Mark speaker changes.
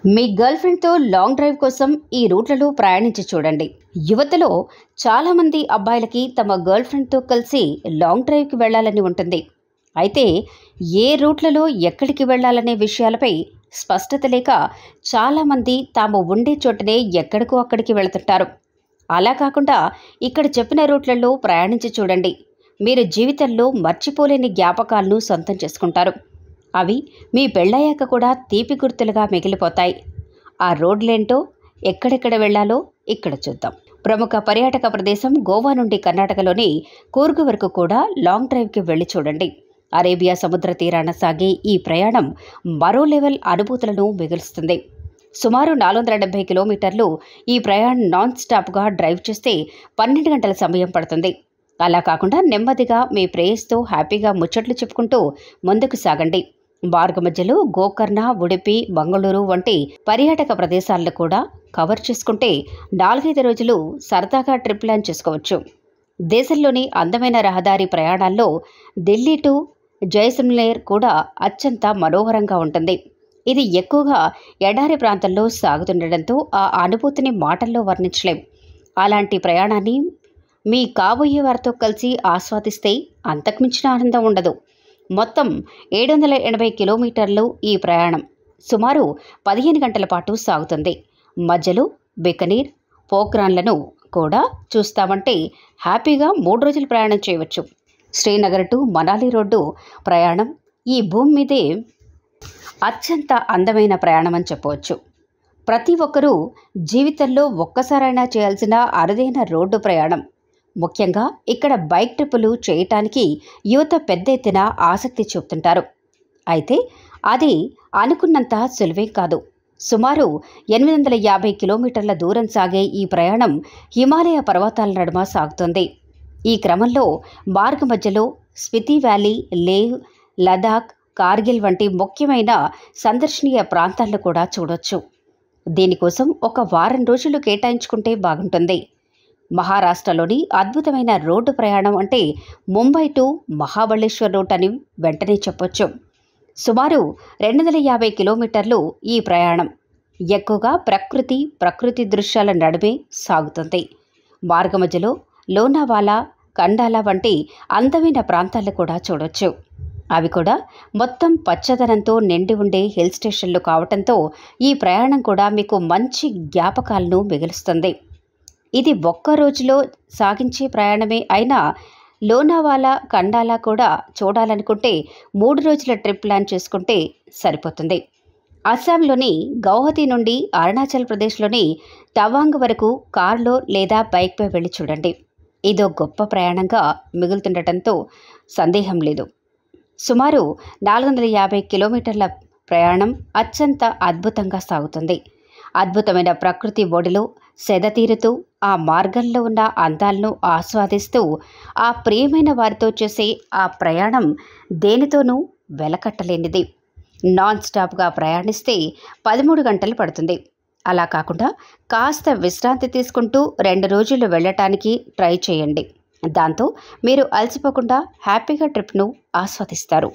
Speaker 1: మీ girl ఫ్రెండ్తో long drive కోసం ఈ రూట్లలో ప్రయాణించి చూడండి. యువతలో చాలామంది అబ్బాయిలకి తమ గర్ల్ ఫ్రెండ్తో కలిసి లాంగ్ డ్రైవ్కి వెళ్ళాలని ఉంటుంది. అయితే ఏ రూట్లలో ఎక్కడికి వెళ్ళాలనే విషయాలపై స్పష్టత లేక చాలామంది తాము ఉండే చోటనే ఎక్కడికో అక్కడికి వెళుతుంటారు. అలా కాకుండా ఇక్కడ చెప్పిన రూట్లలో ప్రయాణించి చూడండి. మీరు జీవితంలో మర్చిపోలేని జ్ఞాపకాలను సొంతం చేసుకుంటారు. అవి మీ పెళ్ళయ్యాక కూడా తీపి గుర్తులుగా మిగిలిపోతాయి. ఆ రోడ్లేంటో, ఎక్కడెక్కడ వెళ్లాలో ఇక్కడ చూద్దాం. ప్రముఖ పర్యాటక ప్రదేశం గోవా నుండి కర్ణాటకలోని కూర్గ్ వరకు కూడా లాంగ్ డ్రైవ్కి వెళ్ళి చూడండి. అరేబియా సముద్ర తీరాన సాగే ఈ ప్రయాణం మరో లెవెల్ అనుభూతులను మిగులుస్తుంది. సుమారు 470 కిలోమీటర్లు ఈ ప్రయాణం నాన్ స్టాప్గా డ్రైవ్ చేస్తే 12 గంటల సమయం పడుతుంది. అలా కాకుండా నెమ్మదిగా మీ ప్రేయస్తో హ్యాపీగా ముచ్చట్లు చెప్పుకుంటూ ముందుకు సాగండి. మార్గ మధ్యలో గోకర్ణ, ఉడిపి, మంగళూరు వంటి పర్యాటక ప్రదేశాలను కూడా కవర్ చేసుకుంటే 4-5 రోజులు సరదాగా ట్రిప్ ప్లాన్ చేసుకోవచ్చు. దేశంలోని అందమైన రహదారి ప్రయాణాల్లో ఢిల్లీ టు జైసల్మేర్ కూడా అత్యంత మనోహరంగా ఉంటుంది. ఇది ఎక్కువగా ఎడారి ప్రాంతంలో సాగుతుండటంతో ఆ అనుభూతిని మాటల్లో వర్ణించలేం. అలాంటి ప్రయాణాన్ని మీ కాబోయే వారితో కలిసి ఆస్వాదిస్తే అంతకుమించిన ఆనందం ఉండదు. మొత్తం 780 కిలోమీటర్లు ఈ ప్రయాణం సుమారు 15 గంటల పాటు సాగుతుంది. మధ్యలో బికనీర్, పోఖ్రాన్లను కూడా చూస్తామంటే హ్యాపీగా 3 రోజులు ప్రయాణం చేయవచ్చు. శ్రీనగర్ టు మనాలి రోడ్డు ప్రయాణం ఈ భూమి మీదే అత్యంత అందమైన ప్రయాణం అని చెప్పవచ్చు. ప్రతి ఒక్కరూ జీవితంలో ఒక్కసారైనా చేయాల్సిన అరుదైన రోడ్డు ప్రయాణం. ముఖ్యంగా ఇక్కడ బైక్ ట్రిప్పులు చేయటానికి యువత పెద్ద ఎత్తున ఆసక్తి చూపుతుంటారు. అయితే అది అనుకున్నంత సులువే కాదు. సుమారు 850 కిలోమీటర్ల దూరం సాగే ఈ ప్రయాణం హిమాలయ పర్వతాల నడుమ సాగుతుంది. ఈ క్రమంలో మార్గ మధ్యలో స్పితి వ్యాలీ, లేహ్, లదాఖ్, కార్గిల్ వంటి ముఖ్యమైన సందర్శనీయ ప్రాంతాలను కూడా చూడొచ్చు. దీనికోసం ఒక వారం రోజులు కేటాయించుకుంటే బాగుంటుంది. మహారాష్ట్రలోని అద్భుతమైన రోడ్డు ప్రయాణం అంటే ముంబై టు మహాబళేశ్వర్ రూట్ అని వెంటనే చెప్పొచ్చు. సుమారు 250 కిలోమీటర్లు ఈ ప్రయాణం ఎక్కువగా ప్రకృతి దృశ్యాల నడుమే సాగుతుంది. మార్గ మధ్యలో లోనావాలా, కండాలా వంటి అందమైన ప్రాంతాలు కూడా చూడొచ్చు. అవి కూడా మొత్తం పచ్చదనంతో నిండి ఉండే హిల్ స్టేషన్లు కావటంతో ఈ ప్రయాణం కూడా మీకు మంచి జ్ఞాపకాలను మిగులుస్తుంది. ఇది ఒక్క రోజులో సాగించే ప్రయాణమే అయినా లోనావాలా, కండాలా కూడా చూడాలనుకుంటే 3 రోజుల ట్రిప్ ప్లాన్ చేసుకుంటే సరిపోతుంది. అస్సాంలోని గౌహతి నుండి అరుణాచల్ ప్రదేశ్లోని తవాంగ్ వరకు కారులో లేదా బైక్పై వెళ్ళి చూడండి. ఇదో గొప్ప ప్రయాణంగా మిగులుతుండటంతో సందేహం లేదు. సుమారు 450 కిలోమీటర్ల ప్రయాణం అత్యంత అద్భుతంగా సాగుతుంది. అద్భుతమైన ప్రకృతి ఒడిలో సెదతీరుతూ ఆ మార్గంలో ఉన్న అందాలను ఆస్వాదిస్తూ ఆ ప్రియమైన వారితో చేసే ఆ ప్రయాణం దేనితోనూ వెలకట్టలేనిది. నాన్ స్టాప్గా ప్రయాణిస్తే 13 గంటలు పడుతుంది. అలా కాకుండా కాస్త విశ్రాంతి తీసుకుంటూ 2 రోజులు వెళ్ళటానికి ట్రై చేయండి. దాంతో మీరు అలసిపోకుండా హ్యాపీగా ట్రిప్ను ఆస్వాదిస్తారు.